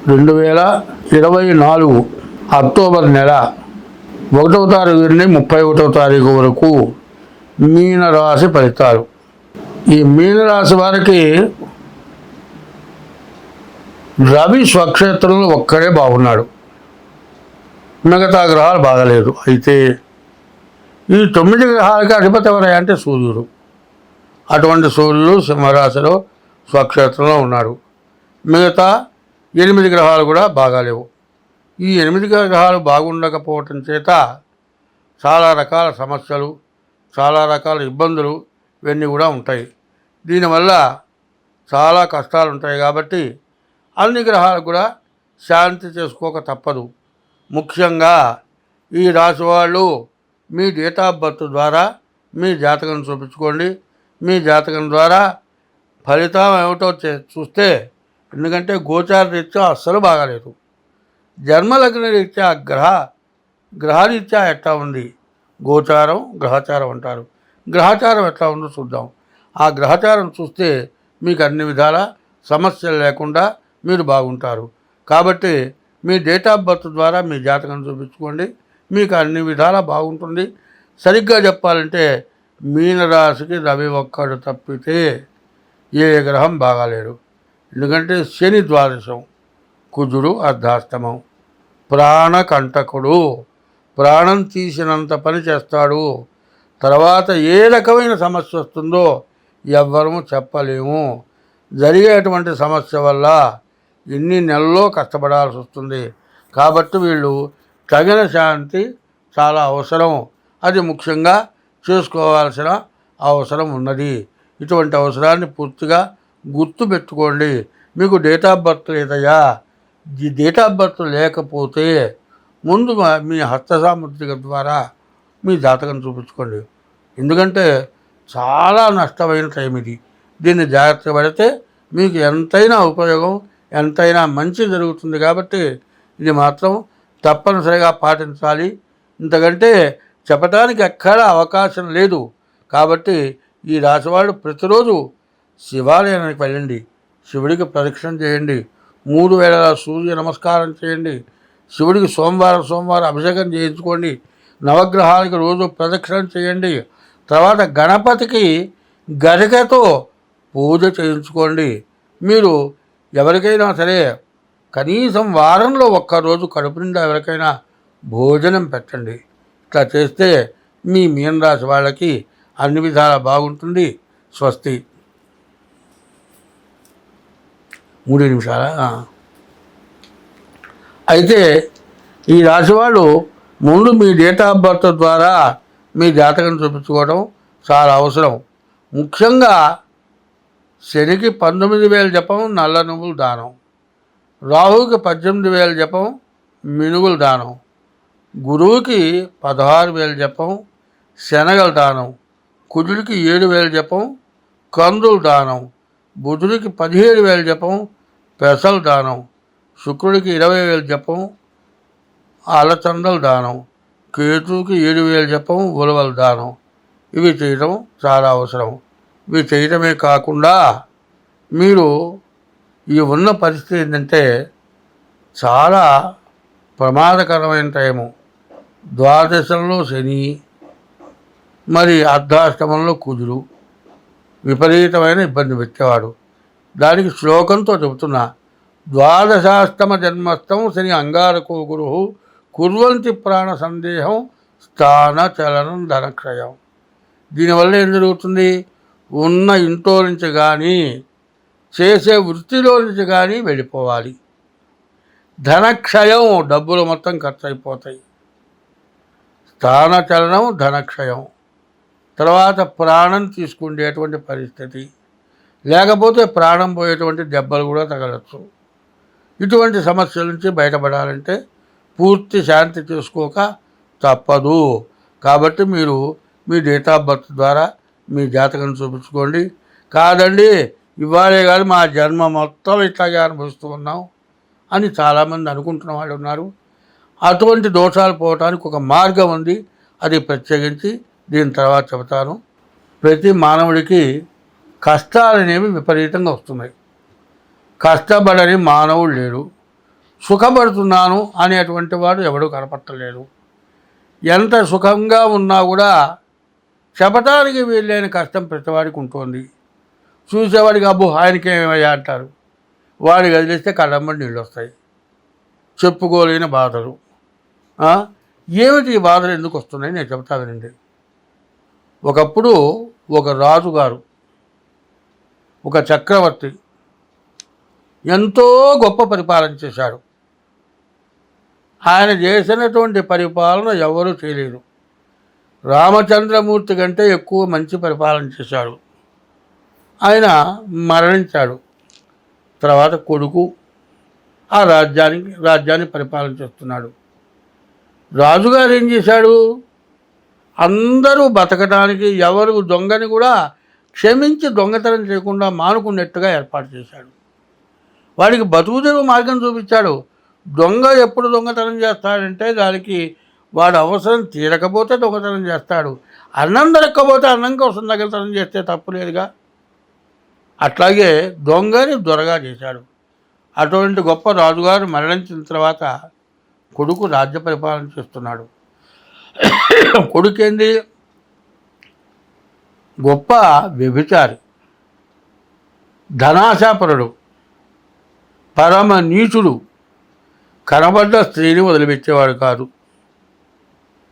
2024 October నెల 1వ తారీఖు నుండి 31వ తారీఖు వరకు మీనరాశి ఫలితాలు. ఈ మీనరాశి వారికి రవి స్వక్షేత్రంలో ఒక్కడే బాగున్నాడు, మిగతా గ్రహాలు బాగలేదు. అయితే ఈ 9 గ్రహాలకి అధిపతి ఎవరయ్యా అంటే సూర్యుడు. అటువంటి సూర్యుడు సింహరాశిలో స్వక్షేత్రంలో ఉన్నాడు. మిగతా 8 గ్రహాలు కూడా బాగాలేవు. ఈ 8 గ్రహాలు బాగుండకపోవటం చేత చాలా రకాల సమస్యలు, చాలా రకాల ఇబ్బందులు ఇవన్నీ కూడా ఉంటాయి. దీనివల్ల చాలా కష్టాలు ఉంటాయి. కాబట్టి అన్ని గ్రహాలు కూడా శాంతి చేసుకోక తప్పదు. ముఖ్యంగా ఈ రాశి వాళ్ళు మీ డేట్ ఆఫ్ బర్త్ ద్వారా మీ జాతకం చూపించుకోండి. మీ జాతకం ద్వారా ఫలితం ఏమిటో చూస్తే, ఎందుకంటే గోచార రీత్యా అస్సలు బాగాలేదు. జన్మలగ్న రీత్యా గ్రహరీత్యా ఎట్లా ఉంది, గోచారం గ్రహచారం అంటారు. గ్రహచారం ఎట్లా ఉందో చూద్దాం. ఆ గ్రహచారం చూస్తే మీకు అన్ని విధాల సమస్యలు లేకుండా మీరు బాగుంటారు. కాబట్టి మీ డేట్ ఆఫ్ బర్త్ ద్వారా మీ జాతకం చూపించుకోండి, మీకు అన్ని విధాలా బాగుంటుంది. సరిగ్గా చెప్పాలంటే మీనరాశికి రవి ఒక్కడు తప్పితే ఏ గ్రహం బాగాలేడు. ఎందుకంటే శని ద్వాదశం, కుజుడు అర్ధాష్టమం, ప్రాణకంటకుడు, ప్రాణం తీసినంత పని చేస్తాడు. తర్వాత ఏ రకమైన సమస్య వస్తుందో ఎవ్వరూ చెప్పలేము. జరిగేటువంటి సమస్య వల్ల ఎన్ని నెలల్లో కష్టపడాల్సి వస్తుంది. కాబట్టి వీళ్ళు తగిన శాంతి చాలా అవసరం. అది ముఖ్యంగా చేసుకోవాల్సిన అవసరం ఉన్నది. ఇటువంటి అవసరాన్ని పూర్తిగా గుర్తుపెట్టుకోండి. మీకు డేట్ ఆఫ్ బర్త్ లేదయ్యా, ఈ డేట్ ఆఫ్ బర్త్ లేకపోతే ముందు మీ హస్త సాముద్రిక ద్వారా మీ జాతకం చూపించుకోండి. ఎందుకంటే చాలా నష్టమైన టైం ఇది. దీన్ని జాగ్రత్త పడితే మీకు ఎంతైనా ఉపయోగం, ఎంతైనా మంచి జరుగుతుంది. కాబట్టి ఇది మాత్రం తప్పనిసరిగా పాటించాలి. ఇంతకంటే చెప్పడానికి ఎక్కడా అవకాశం లేదు. కాబట్టి ఈ రాశివాళ్ళు ప్రతిరోజు శివాలయానికి వెళ్ళండి, శివుడికి ప్రదక్షిణ చేయండి, 3 వేళల సూర్య నమస్కారం చేయండి, శివుడికి సోమవారం అభిషేకం చేయించుకోండి, నవగ్రహాలకి రోజు ప్రదక్షిణ చేయండి. తర్వాత గణపతికి గరికతో పూజ చేయించుకోండి. మీరు ఎవరికైనా సరే కనీసం వారంలో ఒక్కరోజు కడుపు నిండా ఎవరికైనా భోజనం పెట్టండి. ఇట్లా చేస్తే మీ మీనరాశి వాళ్ళకి అన్ని విధాలా బాగుంటుంది. స్వస్తి. 3 నిమిషాల. అయితే ఈ రాశివాళ్ళు ముందు మీ డేట్ ఆఫ్ బర్త్ ద్వారా మీ జాతకం చూపించుకోవడం చాలా అవసరం. ముఖ్యంగా శనికి 19,000 జపం నల్ల నువ్వులు దానం, రాహువుకి 18,000 జపం మినుగులు దానం, గురువుకి 16,000 జపం శనగలు దానం, కుజుడికి 7,000 జపం కందులు దానం, బుధుడికి 17,000 జపం పెసలు దానం, శుక్రుడికి 20,000 జపం అలచందలు దానం, కేతువుకి 7,000 జపం ఉలవలు దానం. ఇవి చేయడం చాలా అవసరం. ఇవి చేయడమే కాకుండా మీరు ఈ ఉన్న పరిస్థితి ఏంటంటే చాలా ప్రమాదకరమైన టైము. ద్వాదశంలో శని, మరి అర్ధాష్టమంలో కుజుడు విపరీతమైన ఇబ్బంది పెట్టేవాడు. దానికి శ్లోకంతో చెబుతున్నా, ద్వాదశాష్టమ జన్మస్థం శని అంగారకో గురు కుర్వంతి ప్రాణ సందేహం స్థాన చలనం ధనక్షయం. దీనివల్ల ఏం జరుగుతుంది? ఉన్న ఇంట్లో నుంచి కానీ చేసే వృత్తిలో నుంచి కానీ వెళ్ళిపోవాలి. ధనక్షయం, డబ్బులు మొత్తం ఖర్చు అయిపోతాయి. స్థాన చలనం ధనక్షయం. తర్వాత ప్రాణం తీసుకునేటువంటి పరిస్థితి, లేకపోతే ప్రాణం పోయేటువంటి దెబ్బలు కూడా తగలచ్చు. ఇటువంటి సమస్యల నుంచి బయటపడాలంటే పూర్తి శాంతి చేసుకోక తప్పదు. కాబట్టి మీరు మీ డేట్ ఆఫ్ బర్త్ ద్వారా మీ జాతకం చూపించుకోండి. కాదండి ఇవ్వాలే కాదు మా జన్మ మొత్తం ఇట్లాగే అనుభవిస్తూ ఉన్నాం అని చాలామంది అనుకుంటున్న వాళ్ళు ఉన్నారు. అటువంటి దోషాలు పోవటానికి ఒక మార్గం ఉంది. అది ప్రత్యేకించి దీని తర్వాత చెబుతాను. ప్రతి మానవుడికి కష్టాలు అనేవి విపరీతంగా వస్తున్నాయి. కష్టపడని మానవుడు లేడు. సుఖపడుతున్నాను అనేటువంటి వాడు ఎవడూ కనపట్టలేడు. ఎంత సుఖంగా ఉన్నా కూడా చెప్పటానికి వీళ్ళైన కష్టం ప్రతివాడికి ఉంటుంది. చూసేవాడికి అబ్బో ఆయనకేమయ్యా అంటారు. వాడికి వదిలేస్తే కళ్ళమ్మడి నీళ్ళు వస్తాయి. చెప్పుకోలేని బాధలు. ఏమిటి ఈ బాధలు ఎందుకు వస్తున్నాయి నేను చెప్తా వినండి. ఒకప్పుడు ఒక రాజుగారు, ఒక చక్రవర్తి ఎంతో గొప్ప పరిపాలన చేశాడు. ఆయన చేసినటువంటి పరిపాలన ఎవరూ చేయలేరు. రామచంద్రమూర్తి కంటే ఎక్కువ మంచి పరిపాలన చేశాడు. ఆయన మరణించాడు. తర్వాత కొడుకు ఆ రాజ్యాన్ని పరిపాలన చేస్తున్నాడు. రాజుగారు ఏం చేశాడు? అందరూ బతకడానికి ఎవరు దొంగని కూడా క్షమించి దొంగతనం చేయకుండా మానుకున్నట్టుగా ఏర్పాటు చేశాడు. వాడికి బతుకుదెరువు మార్గం చూపించాడు. దొంగ ఎప్పుడు దొంగతనం చేస్తాడంటే దానికి వాడు అవసరం తీరకపోతే దొంగతనం చేస్తాడు. అన్నం దొరక్కపోతే అన్నం కోసం దొంగతనం చేస్తే తప్పు లేదుగా. అట్లాగే దొంగని దొరగా చేశాడు. అటువంటి గొప్ప రాజుగారు మరణించిన తర్వాత కొడుకు రాజ్య పరిపాలన చేస్తున్నాడు. కొడుకేంది? గొప్ప వ్యభిచారి, ధనాశాపరుడు, పరమ నీచుడు. కనబడ్డ స్త్రీని వదిలిపెట్టేవాడు కాదు.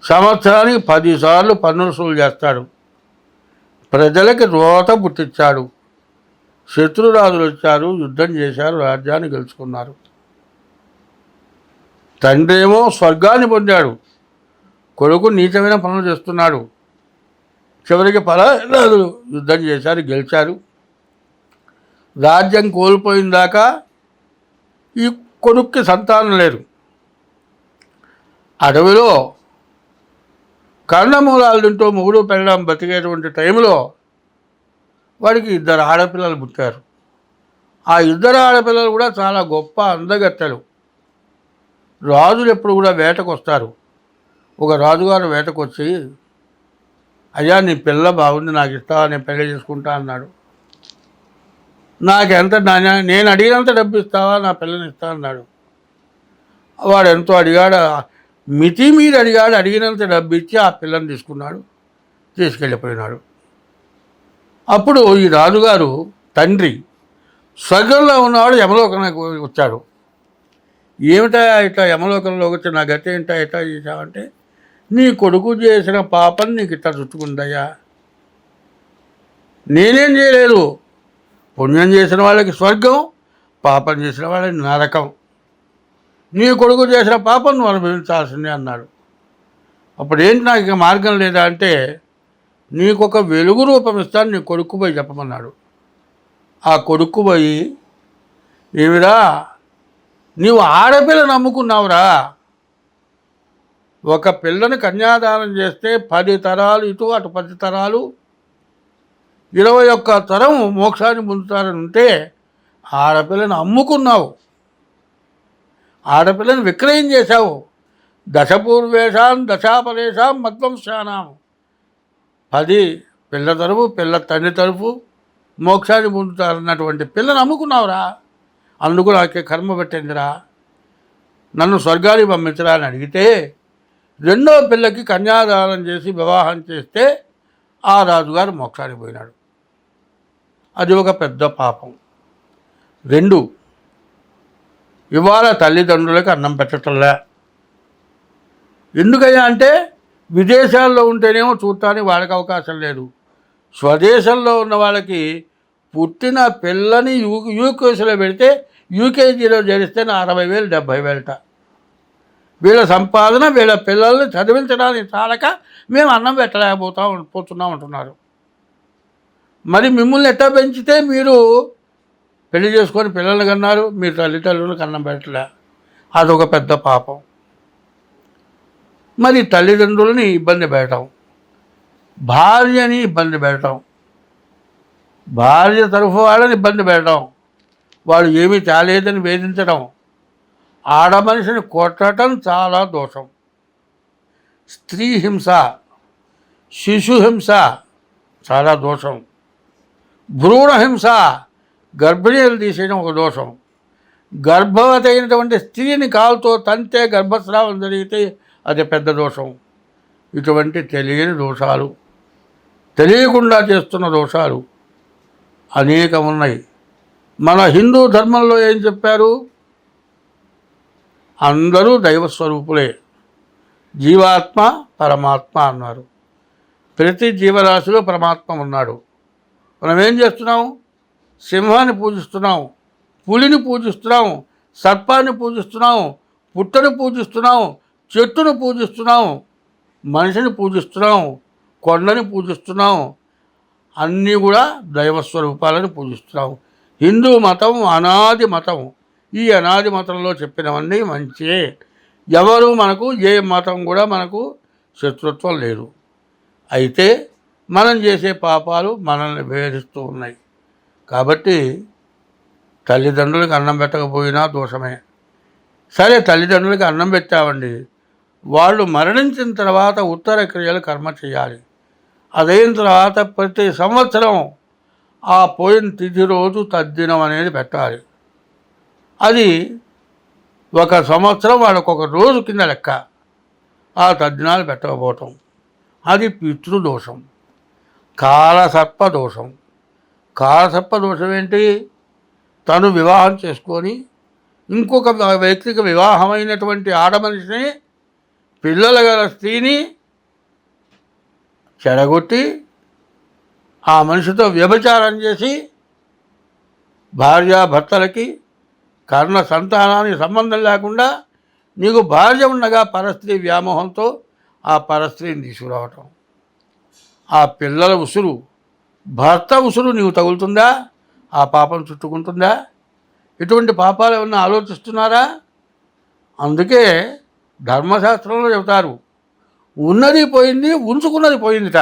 సంవత్సరానికి 10 సార్లు పన్ను వసూలు చేస్తాడు. ప్రజలకి రోత పుట్టించాడు. శత్రురాజులు వచ్చారు, యుద్ధం చేశారు, రాజ్యాన్ని గెలుచుకున్నారు. తండ్రి ఏమో స్వర్గాన్ని పొందాడు, కొడుకు నీచమైన పనులు చేస్తున్నాడు. చివరికి పరాజులు యుద్ధం చేశారు, గెలిచారు. రాజ్యం కోల్పోయిన దాకా ఈ కొడుక్కి సంతానం లేదు. అడవిలో కందమూలాలు తింటూ మొగుడు పెళ్ళడం బతికేటువంటి టైంలో వాడికి 2 ఆడపిల్లలు పుట్టారు. ఆ 2 ఆడపిల్లలు కూడా చాలా గొప్ప అందగత్తెలు. రాజులు ఎప్పుడు కూడా వేటకు వస్తారు. ఒక రాజుగారు వేటకు వచ్చి, అయ్యా నీ పిల్ల బాగుంది, నాకు ఇస్తావా, నేను పెళ్లి చేసుకుంటా అన్నాడు. నాకెంత నేను అడిగినంత డబ్బు ఇస్తావా, నా పిల్లని ఇస్తా అన్నాడు. వాడు ఎంతో అడిగాడు, మితి మీరు అడిగాడు. అడిగినంత డబ్బు ఇచ్చి ఆ పిల్లని తీసుకెళ్ళిపోయినాడు. అప్పుడు ఈ రాజుగారు తండ్రి స్వర్గంలో ఉన్నవాడు యమలోకానికి వచ్చాడు. ఏమిటా ఇట్లా యమలోకంలోకి వచ్చి నా గతి ఏంటా ఎట్లా చేశావంటే, నీ కొడుకు చేసిన పాపం నీకు ఇట్లా చుట్టుకుందయ్యా. నేనేం చేయలేదు. పుణ్యం చేసిన వాళ్ళకి స్వర్గం, పాపం చేసిన వాళ్ళకి నరకం. నీ కొడుకు చేసిన పాపం నువ్వు అనుభవించాల్సిందే అన్నాడు. అప్పుడు ఏంటి నాకు ఇక మార్గం లేదా అంటే, నీకు ఒక వెలుగు రూపం ఇస్తాను, నీ కొడుకు పోయి చెప్పమన్నాడు. ఆ కొడుకు పోయి, ఏమిరా నీవు ఆడపిల్లని నమ్ముకున్నావురా, ఒక పిల్లని కన్యాదానం చేస్తే 10 తరాలు ఇటు అటు 10 తరాలు 21 తరం మోక్షాన్ని పొందుతారని ఉంటే ఆడపిల్లని అమ్ముకున్నావు, ఆడపిల్లని విక్రయం చేశావు. దశపూర్వేషాం దశాపరేషాం మధ్వంశానాం. 10 పిల్ల తరపు పిల్ల తండ్రి తరపు మోక్షాన్ని పొందుతారన్నటువంటి పిల్లని అమ్ముకున్నావురా. అందుకు నాకే కర్మ పెట్టిందిరా, నన్ను స్వర్గానికి పంపించరా అని అడిగితే, 2వ పిల్లకి కన్యాదానం చేసి వివాహం చేస్తే ఆ రాజుగారు మోక్షానికి పోయినాడు. అది ఒక పెద్ద పాపం. 2, ఇవాళ తల్లిదండ్రులకు అన్నం పెట్టటంలే. ఎందుకయ్యా అంటే, విదేశాల్లో ఉంటేనేమో చూడటానికి వాళ్ళకి అవకాశం లేదు. స్వదేశంలో ఉన్న వాళ్ళకి పుట్టిన పిల్లని యూకేజీలో పెడితే, యూకేజీలో చేరిస్తే 60,000 70,000. వీళ్ళ సంపాదన వీళ్ళ పిల్లల్ని చదివించడానికి చాలక మేము అన్నం పోతున్నాం అంటున్నారు. మరి మిమ్మల్ని ఎట్టా పెంచితే మీరు పెళ్లి చేసుకొని పిల్లల్ని కన్నారు, మీరు తల్లిదండ్రులకు అన్నం పెట్టలే. అదొక పెద్ద పాపం. మరి తల్లిదండ్రులని ఇబ్బంది పెట్టడం, భార్యని ఇబ్బంది పెట్టడం, భార్య తరఫు వాళ్ళని ఇబ్బంది పెట్టడం, వాడు ఏమీ తేలేదని వేధించడం, ఆడమనిషిని కొట్టడం చాలా దోషం. స్త్రీ హింస, శిశు హింస చాలా దోషం. భ్రూణ హింస, గర్భిణీలు తీసేయడం ఒక దోషం. గర్భవతి అయినటువంటి స్త్రీని కాలుతో తంతే గర్భస్రావం జరిగితే అది పెద్ద దోషం. ఇటువంటి తెలియని దోషాలు, తెలియకుండా చేస్తున్న దోషాలు అనేకం ఉన్నాయి. మన హిందూ ధర్మంలో ఏం చెప్పారు? అందరూ దైవస్వరూపులే, జీవాత్మ పరమాత్మ అన్నారు. ప్రతి జీవరాశిలో పరమాత్మ ఉన్నాడు. మనం ఏం చేస్తున్నాం? సింహాన్ని పూజిస్తున్నాం, పులిని పూజిస్తున్నాం, సర్పాన్ని పూజిస్తున్నాం, పుట్టను పూజిస్తున్నాం, చెట్టును పూజిస్తున్నాం, మనిషిని పూజిస్తున్నాం, కొండని పూజిస్తున్నాం. అన్నీ కూడా దైవస్వరూపాలను పూజిస్తున్నాం. హిందూ మతం అనాది మతం. ఈ అనాది మతంలో చెప్పినవన్నీ మంచే. ఎవరు మనకు ఏ మతం కూడా మనకు శత్రుత్వం లేదు. అయితే మనం చేసే పాపాలు మనల్ని వేధిస్తూ ఉన్నాయి. కాబట్టి తల్లిదండ్రులకు అన్నం పెట్టకపోయినా దోషమే. సరే, తల్లిదండ్రులకి అన్నం పెట్టామండి, వాళ్ళు మరణించిన తర్వాత ఉత్తర క్రియలు కర్మ చేయాలి. అదైన తర్వాత ప్రతి సంవత్సరం ఆ పోయిన తిథి రోజు తద్దినం అనేది పెట్టాలి. అది ఒక సంవత్సరం వాళ్ళకు ఒక రోజు కింద లెక్క. ఆ తద్దినాలు పెట్టకపోవటం అది పితృదోషం, కాలసర్ప దోషం. కాలసర్ప దోషం ఏంటి? తను వివాహం చేసుకొని ఇంకొక వ్యక్తికి వివాహమైనటువంటి ఆడమనిషిని, పిల్లల గల స్త్రీని చెడగొట్టి ఆ మనిషితో వ్యభిచారం చేసి భార్యాభర్తలకి కర్ణ సంతానానికి సంబంధం లేకుండా నీకు భార్య ఉండగా పరస్త్రీ వ్యామోహంతో ఆ పరస్త్రీని తీసుకురావటం. ఆ పిల్లల ఉసురు, భర్త ఉసురు నీవు తగులుతుందా? ఆ పాపం చుట్టుకుంటుందా? ఇటువంటి పాపాలు ఏమన్నా ఆలోచిస్తున్నారా? అందుకే ధర్మశాస్త్రంలో చెబుతారు, ఉన్నది పోయింది, ఉంచుకున్నది పోయిందిట.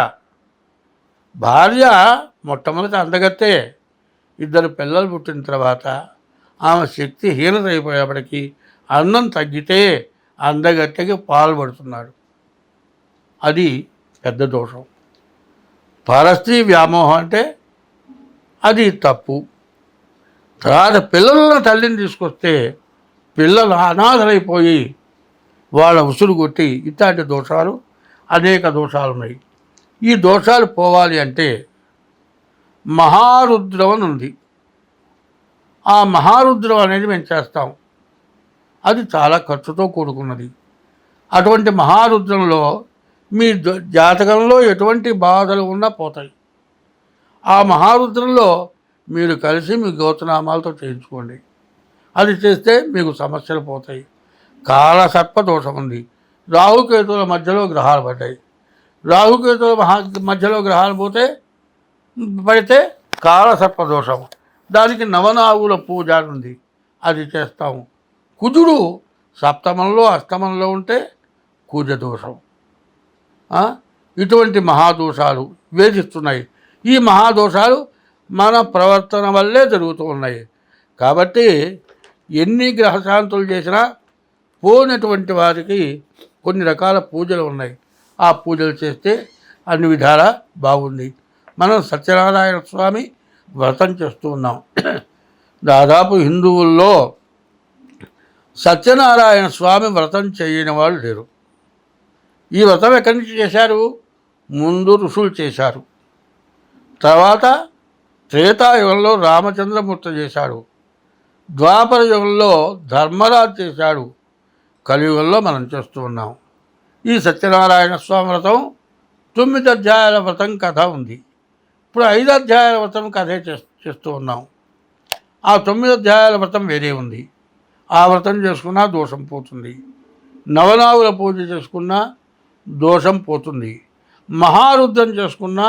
భార్య మొట్టమొదటి అందగత్తే. ఇద్దరు పిల్లలు పుట్టిన తర్వాత ఆమె శక్తి హీనత అయిపోయేప్పటికీ అన్నం తగ్గితే అందగత్తెకి పాల్పడుతున్నాడు. అది పెద్ద దోషం. పరస్త్రీ వ్యామోహం అంటే అది తప్పు. తర్వాత పిల్లలను తల్లిని తీసుకొస్తే పిల్లలు అనాథలైపోయి వాళ్ళ ఉసురు కొట్టి ఇట్లాంటి దోషాలు, అనేక దోషాలు ఉన్నాయి. ఈ దోషాలు పోవాలి అంటే మహారుద్రం అని ఉంది. ఆ మహారుద్రం అనేది మేము చేస్తాం. అది చాలా ఖర్చుతో కూడుకున్నది. అటువంటి మహారుద్రంలో మీ జాతకంలో ఎటువంటి బాధలు ఉన్నా పోతాయి. ఆ మహారుద్రంలో మీరు కలిసి మీ గోత్రనామాలతో చేయించుకోండి. అది చేస్తే మీకు సమస్యలు పోతాయి. కాలసర్ప దోషం ఉంది. రాహుకేతుల మధ్యలో గ్రహాలు పడ్డాయి. రాహుకేతుల మధ్యలో గ్రహాలు పడితే కాలసర్ప దోషం. దానికి నవనాగుల పూజ ఉంది, అది చేస్తాము. కుజుడు సప్తమంలో అష్టమంలో ఉంటే కుజ దోషం. ఇటువంటి మహాదోషాలు వేధిస్తున్నాయి. ఈ మహాదోషాలు మన ప్రవర్తన వల్లే జరుగుతూ ఉన్నాయి. కాబట్టి ఎన్ని గ్రహశాంతులు చేసినా పోయినటువంటి వారికి కొన్ని రకాల పూజలు ఉన్నాయి. ఆ పూజలు చేస్తే అన్ని విధాలా బాగుంది. మనం సత్యనారాయణ స్వామి వ్రతం చేస్తూ ఉన్నాం. దాదాపు హిందువుల్లో సత్యనారాయణ స్వామి వ్రతం చేయని వాళ్ళు లేరు. ఈ వ్రతం ఎక్కడి నుంచి చేశారు? ముందు ఋషులు చేశారు, తర్వాత త్రేతాయుగంలో రామచంద్రమూర్తి చేశాడు, ద్వాపర యుగంలో ధర్మరాజు చేశాడు, కలియుగంలో మనం చేస్తూ ఉన్నాం. ఈ సత్యనారాయణ స్వామి వ్రతం 9 అధ్యాయాల వ్రతం కథ ఉంది. ఇప్పుడు 5 అధ్యాయాల వ్రతం కథే చేస్తూ ఉన్నాం. ఆ 9 అధ్యాయాల వ్రతం వేరే ఉంది. ఆ వ్రతం చేసుకున్నా దోషం పోతుంది. నవనాగుల పూజ చేసుకున్నా దోషం పోతుంది. మహారుద్రం చేసుకున్నా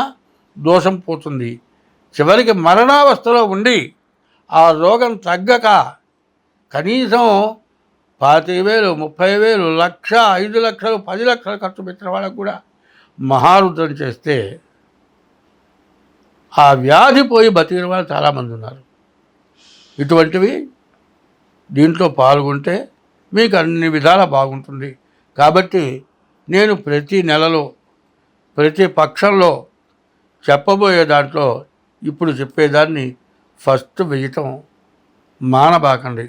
దోషం పోతుంది. చివరికి మరణావస్థలో ఉండి ఆ రోగం తగ్గక కనీసం 25,000, 30,000, 1,00,000, 5 లక్షలు, 10 లక్షలు ఖర్చు పెట్టిన వాళ్ళకు కూడా మహారుద్రం చేస్తే ఆ వ్యాధి పోయి బతికిన వాళ్ళు చాలామంది ఉన్నారు. ఇటువంటివి దీంట్లో పాల్గొంటే మీకు అన్ని విధాల బాగుంటుంది. కాబట్టి నేను ప్రతి నెలలో, ప్రతి పక్షంలో చెప్పబోయే దాంట్లో ఇప్పుడు చెప్పేదాన్ని ఫస్ట్ వేయటం మానబాకండి.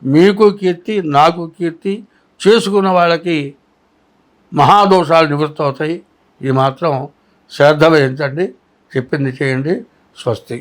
మీకు కీర్తి, నాకు కీర్తి, చేసుకున్న వాళ్ళకి మహాదోషాలు నివృత్తి అవుతాయి. ఇది మాత్రం శ్రద్ధ వహించండి. చెప్పింది చేయండి. స్వస్తి.